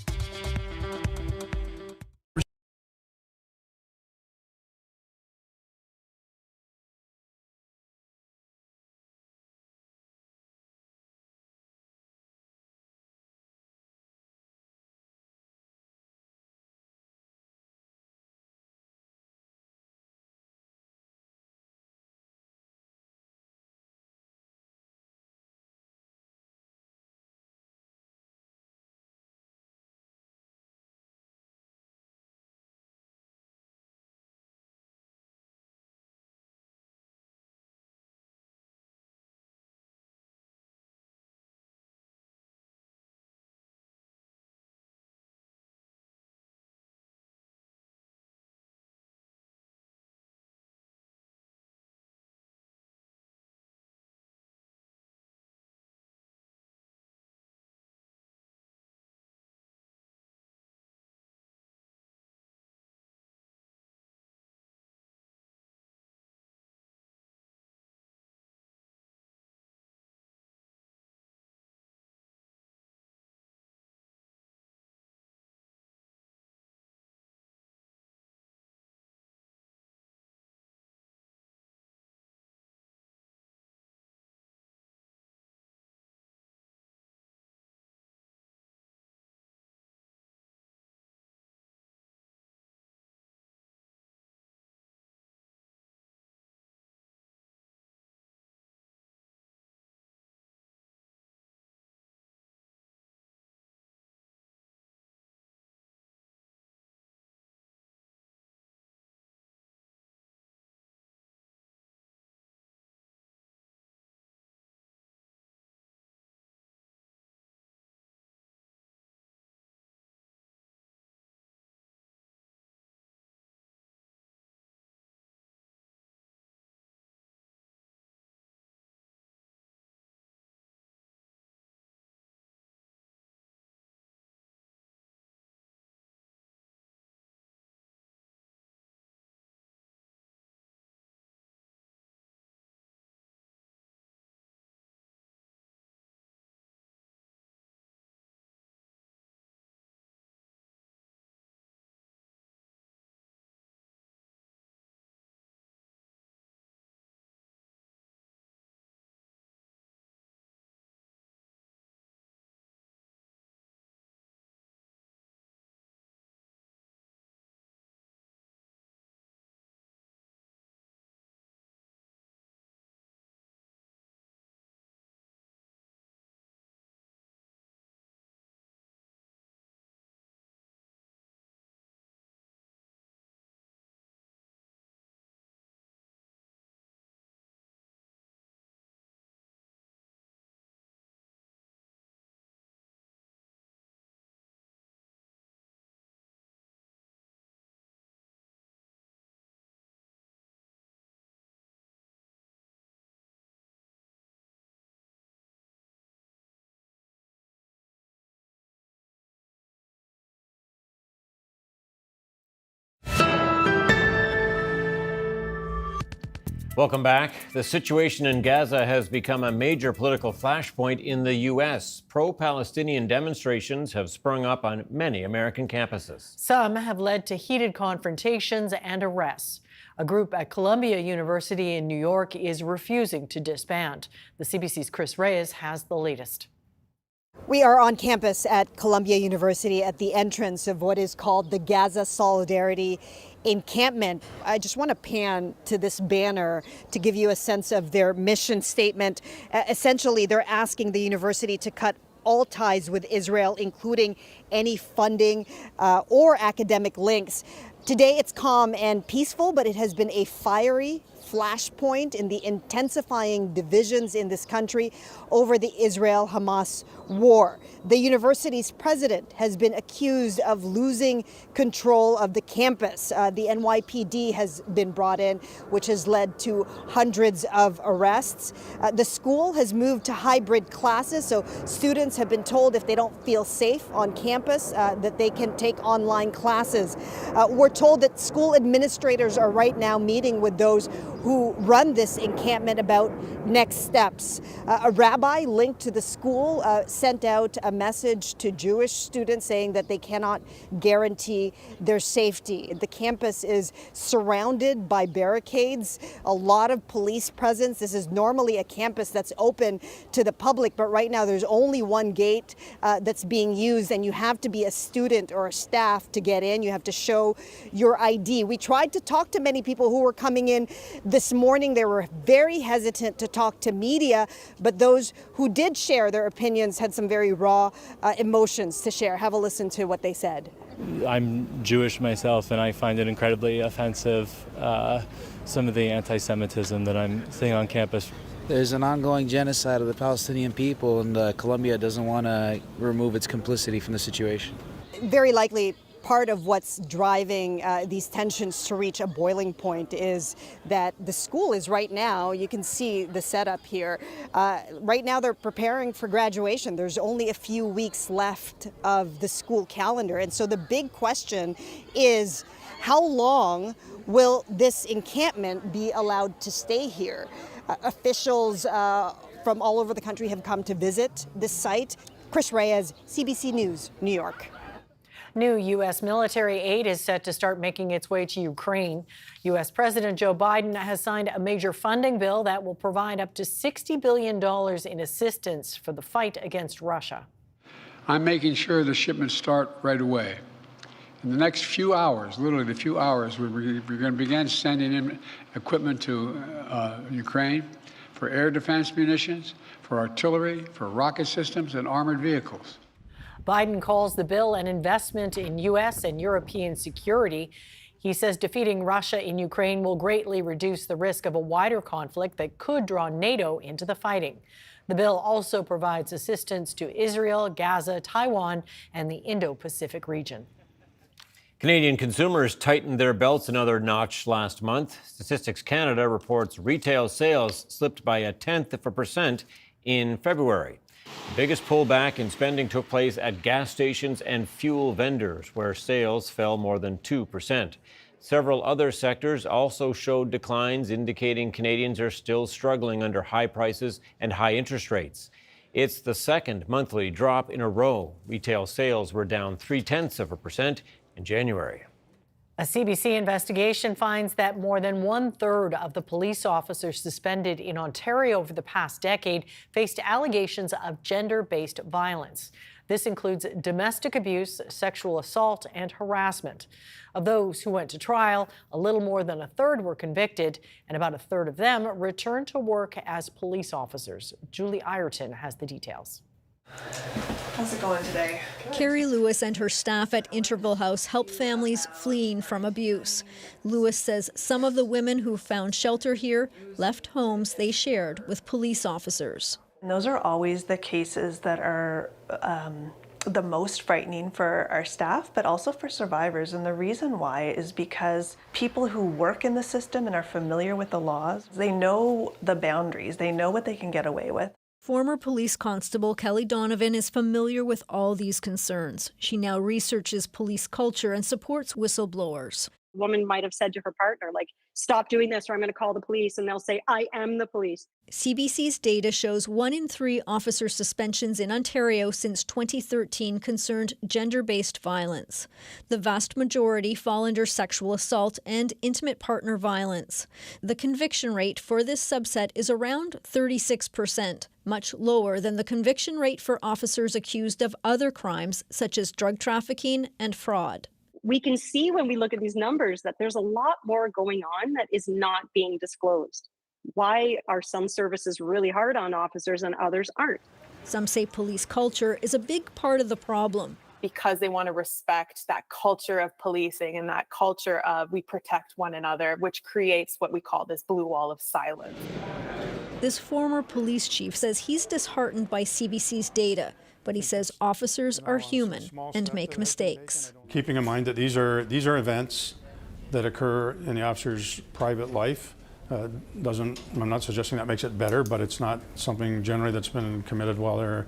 Speaker 2: Welcome back. The situation in Gaza has become a major political flashpoint in the U.S. Pro-Palestinian demonstrations have sprung up on many American campuses.
Speaker 3: Some have led to heated confrontations and arrests. A group at Columbia University in New York is refusing to disband. The CBC's Chris Reyes has the latest.
Speaker 5: We are on campus at Columbia University at the entrance of what is called the Gaza Solidarity Encampment. I just want to pan to this banner to give you a sense of their mission statement. Essentially, they're asking the university to cut all ties with Israel, including any funding or academic links. Today it's calm and peaceful, but it has been a fiery flashpoint in the intensifying divisions in this country over the Israel-Hamas war. The university's president has been accused of losing control of the campus. The NYPD has been brought in, which has led to hundreds of arrests. The school has moved to hybrid classes, so students have been told if they don't feel safe on campus that they can take online classes. We're told that school administrators are right now meeting with those who run this encampment about next steps. A rabbi linked to the school sent out a message to Jewish students saying that they cannot guarantee their safety. The campus is surrounded by barricades, a lot of police presence. This is normally a campus that's open to the public, but right now there's only one gate that's being used, and you have to be a student or a staff to get in. You have to show your ID. We tried to talk to many people who were coming in this morning. They were very hesitant to talk to media, but those who did share their opinions had some very raw emotions to share. Have a listen to what they said.
Speaker 8: I'm Jewish myself, and I find it incredibly offensive, some of the anti-Semitism that I'm seeing on campus.
Speaker 10: There's an ongoing genocide of the Palestinian people, and Columbia doesn't want to remove its complicity from the situation.
Speaker 5: Very likely part of what's driving these tensions to reach a boiling point is that the school is right now, you can see the setup here, right now they're preparing for graduation. There's only a few weeks left of the school calendar, and so the big question is how long will this encampment be allowed to stay here? Officials from all over the country have come to visit this site. Chris Reyes, CBC News, New York.
Speaker 3: New U.S. military aid is set to start making its way to Ukraine. U.S. President Joe Biden has signed a major funding bill that will provide up to $60 billion in assistance for the fight against Russia.
Speaker 24: I'm making sure the shipments start right away. In the next few hours, literally the few hours, we're going to begin sending in equipment to Ukraine for air defense munitions, for artillery, for rocket systems, and armored vehicles.
Speaker 3: Biden calls the bill an investment in U.S. and European security. He says defeating Russia in Ukraine will greatly reduce the risk of a wider conflict that could draw NATO into the fighting. The bill also provides assistance to Israel, Gaza, Taiwan, and the Indo-Pacific region.
Speaker 2: Canadian consumers tightened their belts another notch last month. Statistics Canada reports retail sales slipped by 0.1% in February. The biggest pullback in spending took place at gas stations and fuel vendors, where sales fell more than 2%. Several other sectors also showed declines, indicating Canadians are still struggling under high prices and high interest rates. It's the second monthly drop in a row. Retail sales were down 0.3% in January.
Speaker 3: A CBC investigation finds that more than 1/3 of the police officers suspended in Ontario over the past decade faced allegations of gender-based violence. This includes domestic abuse, sexual assault, and harassment. Of those who went to trial, a little more than 1/3 were convicted, and about 1/3 of them returned to work as police officers. Julie Ireton has the details.
Speaker 25: How's it going today? Carrie Lewis and her staff at Interval House help families fleeing from abuse. Lewis says some of the women who found shelter here left homes they shared with police officers.
Speaker 26: And those are always the cases that are the most frightening for our staff, but also for survivors. And the reason why is because people who work in the system and are familiar with the laws, they know the boundaries, they know what they can get away with.
Speaker 25: Former police constable Kelly Donovan is familiar with all these concerns. She now researches police culture and supports whistleblowers.
Speaker 27: A woman might have said to her partner, like,
Speaker 9: stop doing this or I'm going to call the police, and they'll say, I am the police.
Speaker 25: CBC's data shows 1 in 3 officer suspensions in Ontario since 2013 concerned gender-based violence. The vast majority fall under sexual assault and intimate partner violence. The conviction rate for this subset is around 36%, much lower than the conviction rate for officers accused of other crimes such as drug trafficking and fraud.
Speaker 9: We can see when we look at these numbers that there's a lot more going on that is not being disclosed. Why are some services really hard on officers and others aren't?
Speaker 25: Some say police culture is a big part of the problem.
Speaker 11: Because they want to respect that culture of policing and that culture of we protect one another, which creates what we call this blue wall of silence.
Speaker 25: This former police chief says he's disheartened by CBC's data, but he says officers are human and make mistakes.
Speaker 12: Keeping in mind that these are events that occur in the officer's private life, I'm not suggesting that makes it better, but it's not something generally that's been committed while they're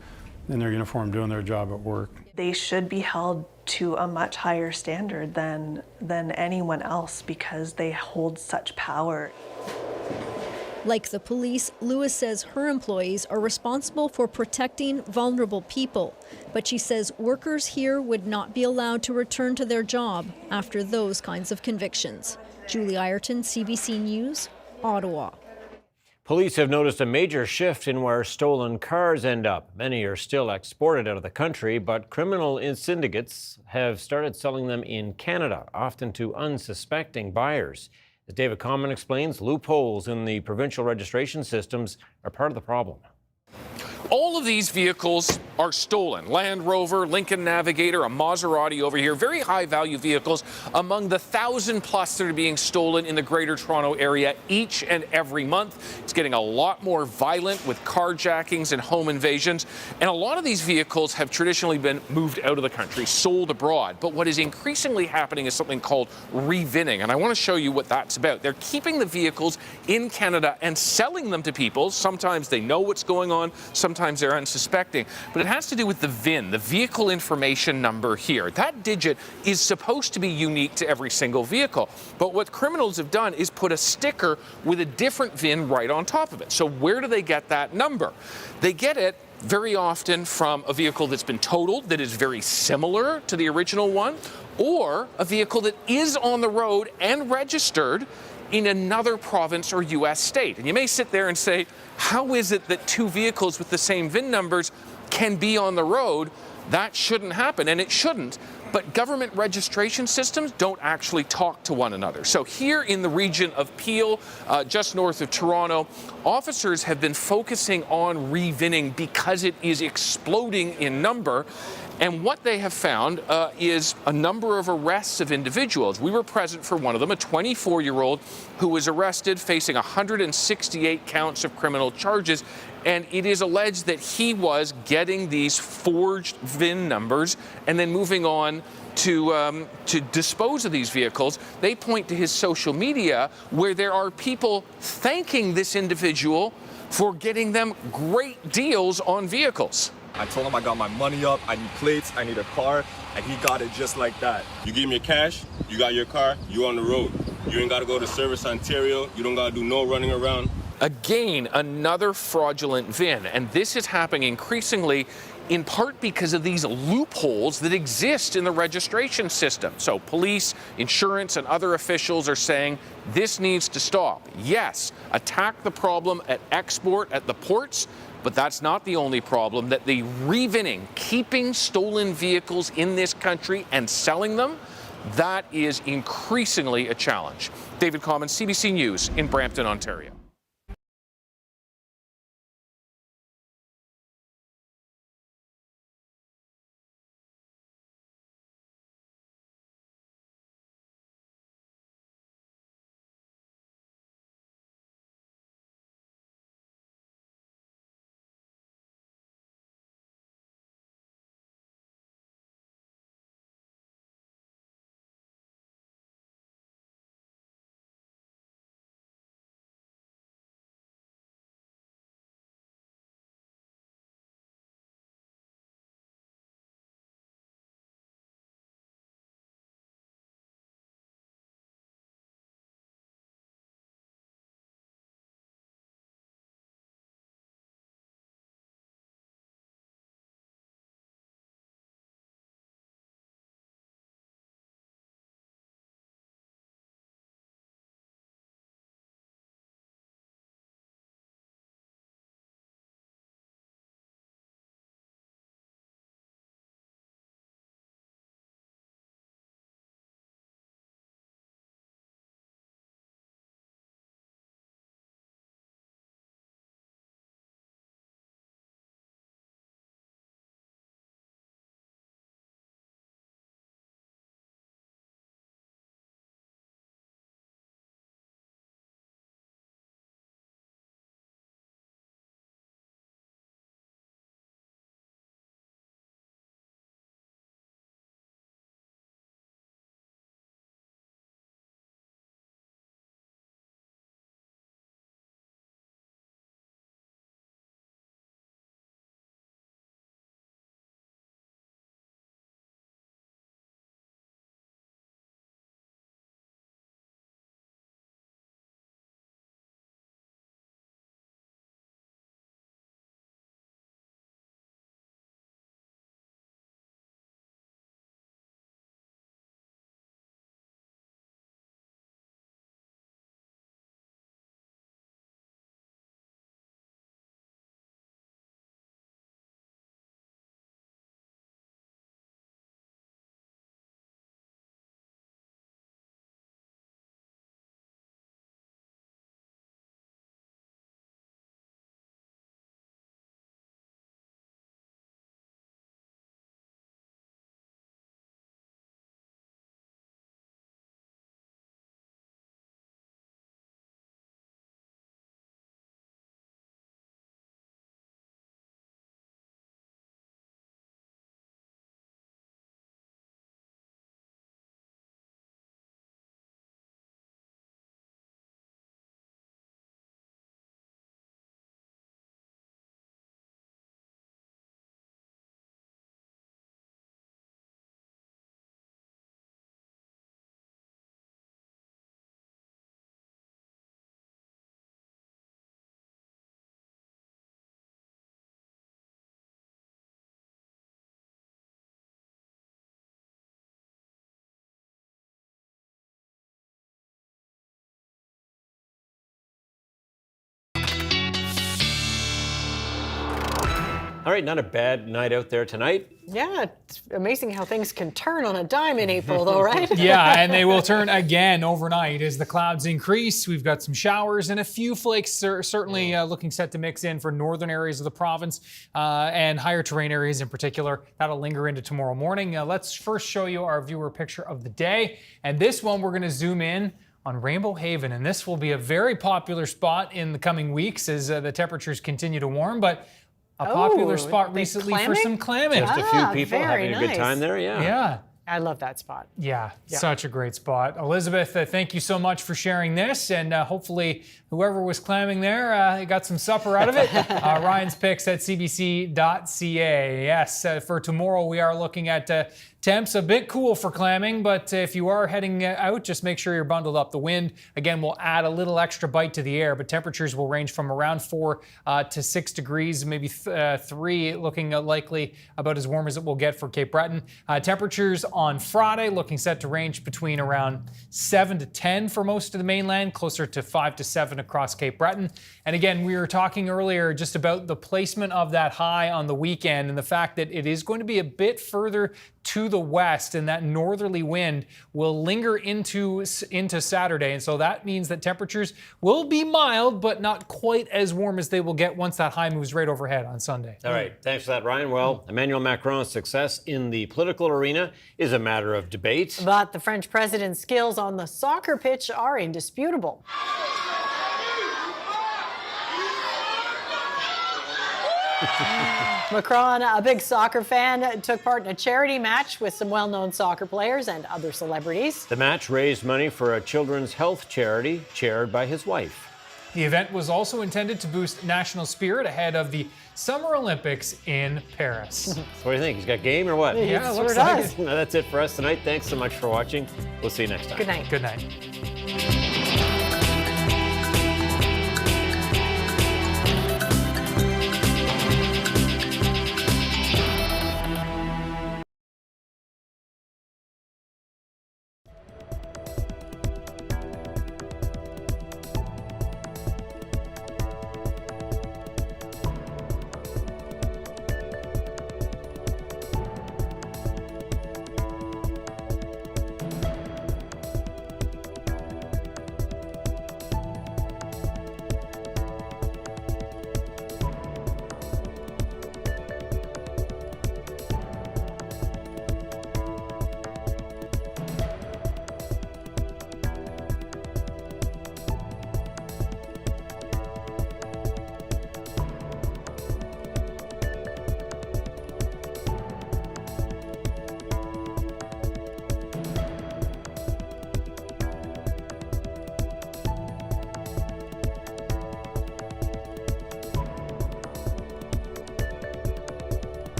Speaker 12: in their uniform doing their job at work.
Speaker 26: They should be held to a much higher standard than anyone else because they hold such power.
Speaker 25: Like the police, Lewis says her employees are responsible for protecting vulnerable people, but she says workers here would not be allowed to return to their job after those kinds of convictions. Julie Ireton, CBC News, Ottawa.
Speaker 2: Police have noticed a major shift in where stolen cars end up. Many are still exported out of the country, but criminal syndicates have started selling them in Canada, often to unsuspecting buyers. As David Common explains, loopholes in the provincial registration systems are part of the problem.
Speaker 14: All of these vehicles are stolen. Land Rover, Lincoln Navigator, a Maserati over here, very high value vehicles among the 1,000+ that are being stolen in the Greater Toronto area each and every month. It's getting a lot more violent with carjackings and home invasions. And a lot of these vehicles have traditionally been moved out of the country, sold abroad. But what is increasingly happening is something called revinning. And I want to show you what that's about. They're keeping the vehicles in Canada and selling them to people. Sometimes they know what's going on. Sometimes they're unsuspecting, but it has to do with the VIN, the vehicle information number here. That digit is supposed to be unique to every single vehicle, but what criminals have done is put a sticker with a different VIN right on top of it. So where do they get that number? They get it very often from a vehicle that's been totaled that is very similar to the original one, or a vehicle that is on the road and registered in another province or U.S. state. And you may sit there and say, how is it that two vehicles with the same VIN numbers can be on the road? That shouldn't happen, and it shouldn't. But government registration systems don't actually talk to one another. So here in the region of Peel, just north of Toronto, officers have been focusing on revinning because it is exploding in number. And what they have found is a number of arrests of individuals. We were present for one of them, a 24-year-old who was arrested facing 168 counts of criminal charges. And it is alleged that he was getting these forged VIN numbers and then moving on to dispose of these vehicles. They point to his social media where there are people thanking this individual for getting them great deals on vehicles.
Speaker 16: I told him I got my money up, I need plates, I need a car, and he got it just like that. You give me your cash, you got your car, you on the road. You ain't gotta go to Service Ontario, you don't gotta do no running around.
Speaker 14: Again, another fraudulent VIN, and this is happening increasingly in part because of these loopholes that exist in the registration system. So police, insurance, and other officials are saying this needs to stop. Yes, attack the problem at export at the ports, but that's not the only problem. That the revinning, keeping stolen vehicles in this country and selling them, that is increasingly a challenge. David Common, CBC News in Brampton, Ontario.
Speaker 2: All right, not a bad night out there tonight.
Speaker 3: Yeah, it's amazing how things can turn on a dime in April, though, right?
Speaker 4: Yeah, and they will turn again overnight as the clouds increase. We've got some showers and a few flakes certainly looking set to mix in for northern areas of the province and higher terrain areas in particular. That'll linger into tomorrow morning. Let's first show you our viewer picture of the day. And this one, we're going to zoom in on Rainbow Haven. And this will be a very popular spot in the coming weeks as the temperatures continue to warm. But a popular spot recently for some clamming.
Speaker 2: Just a few people having a good time there, yeah.
Speaker 4: Yeah.
Speaker 3: I love that spot.
Speaker 4: Yeah, such a great spot. Elizabeth, thank you so much for sharing this, and hopefully whoever was clamming there got some supper out of it. Ryan's picks at cbc.ca. Yes, for tomorrow we are looking at temps a bit cool for clamming, but if you are heading out, just make sure you're bundled up. The wind, again, will add a little extra bite to the air, but temperatures will range from around 4 to 6 degrees, maybe 3, looking likely about as warm as it will get for Cape Breton. Temperatures on Friday looking set to range between around 7 to 10 for most of the mainland, closer to 5 to 7 across Cape Breton. And again, we were talking earlier just about the placement of that high on the weekend and the fact that it is going to be a bit further to the west, and that northerly wind will linger into Saturday. And so that means that temperatures will be mild, but not quite as warm as they will get once that high moves right overhead on Sunday.
Speaker 2: All right, thanks for that, Ryan. Well, Emmanuel Macron's success in the political arena is a matter of debate.
Speaker 3: But the French president's skills on the soccer pitch are indisputable. Macron, a big soccer fan, took part in a charity match with some well-known soccer players and other celebrities.
Speaker 2: The match raised money for a children's health charity chaired by his wife.
Speaker 4: The event was also intended to boost national spirit ahead of the Summer Olympics in Paris.
Speaker 2: What do you think? He's got game or what?
Speaker 4: Yeah,
Speaker 3: He
Speaker 4: looks
Speaker 3: sure
Speaker 4: like
Speaker 3: does.
Speaker 4: it.
Speaker 2: That's it for us tonight. Thanks so much for watching. We'll see you next time.
Speaker 3: Good night.
Speaker 4: Good night.